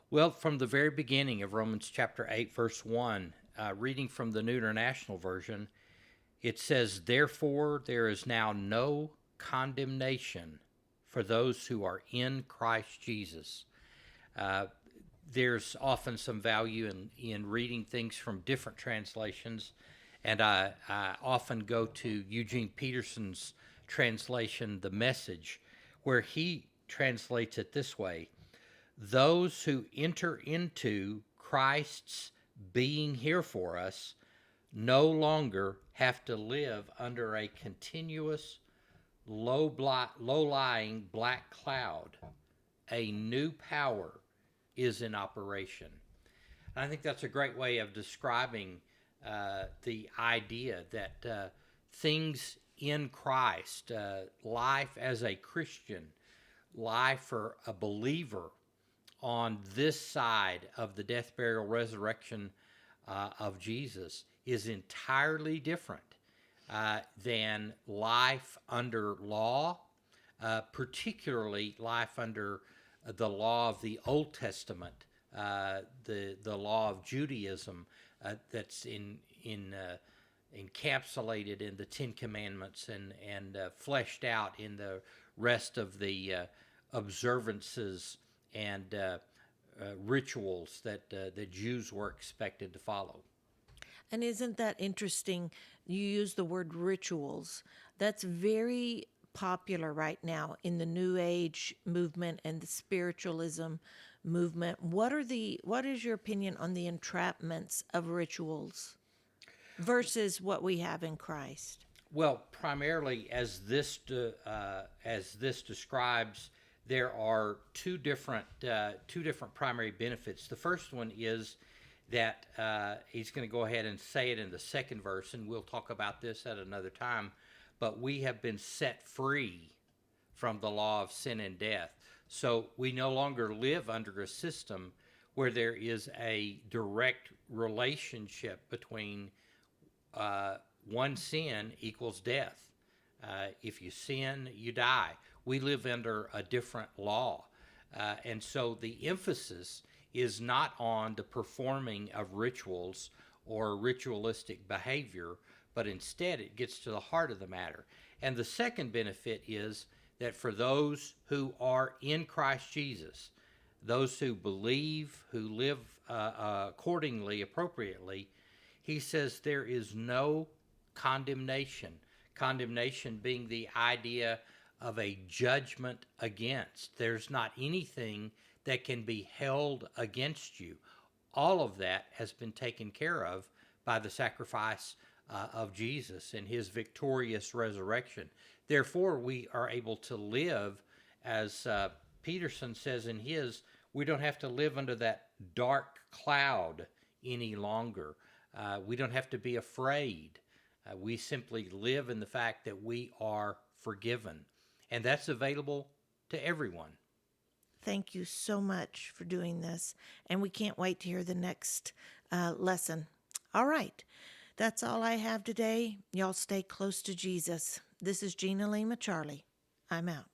Well, from the very beginning of Romans chapter 8, verse 1, reading from the New International Version, it says, "Therefore, there is now no condemnation for those who are in Christ Jesus." Uh, there's often some value in reading things from different translations, and I often go to Eugene Peterson's translation, The Message, where he translates it this way: those who enter into Christ's being here for us no longer have to live under a continuous, low lying black cloud. A new power is in operation. And I think that's a great way of describing the idea that things in Christ, life as a Christian, life for a believer on this side of the death, burial, resurrection of Jesus is entirely different than life under law, particularly life under the law of the Old Testament, the law of Judaism that's encapsulated in the Ten Commandments and fleshed out in the rest of the observances and rituals that the Jews were expected to follow. And isn't that interesting? You use the word rituals. That's very popular right now in the New Age movement and the spiritualism movement. What is your opinion on the entrapments of rituals versus what we have in Christ? Well, primarily as this describes, there are two different primary benefits. The first one is that he's going to go ahead and say it in the second verse, and we'll talk about this at another time. But we have been set free from the law of sin and death. So we no longer live under a system where there is a direct relationship between one sin equals death. If you sin, you die. We live under a different law. And so the emphasis is not on the performing of rituals or ritualistic behavior, but instead it gets to the heart of the matter. And the second benefit is that for those who are in Christ Jesus, those who believe, who live accordingly, appropriately, he says there is no condemnation. Condemnation being the idea of a judgment against. There's not anything that can be held against you. All of that has been taken care of by the sacrifice of Jesus and his victorious resurrection. Therefore, we are able to live, as Peterson says in his, we don't have to live under that dark cloud any longer. We don't have to be afraid. We simply live in the fact that we are forgiven. And that's available to everyone. Thank you so much for doing this. And we can't wait to hear the next lesson. All right. That's all I have today. Y'all stay close to Jesus. This is Gina Lima Charlie. I'm out.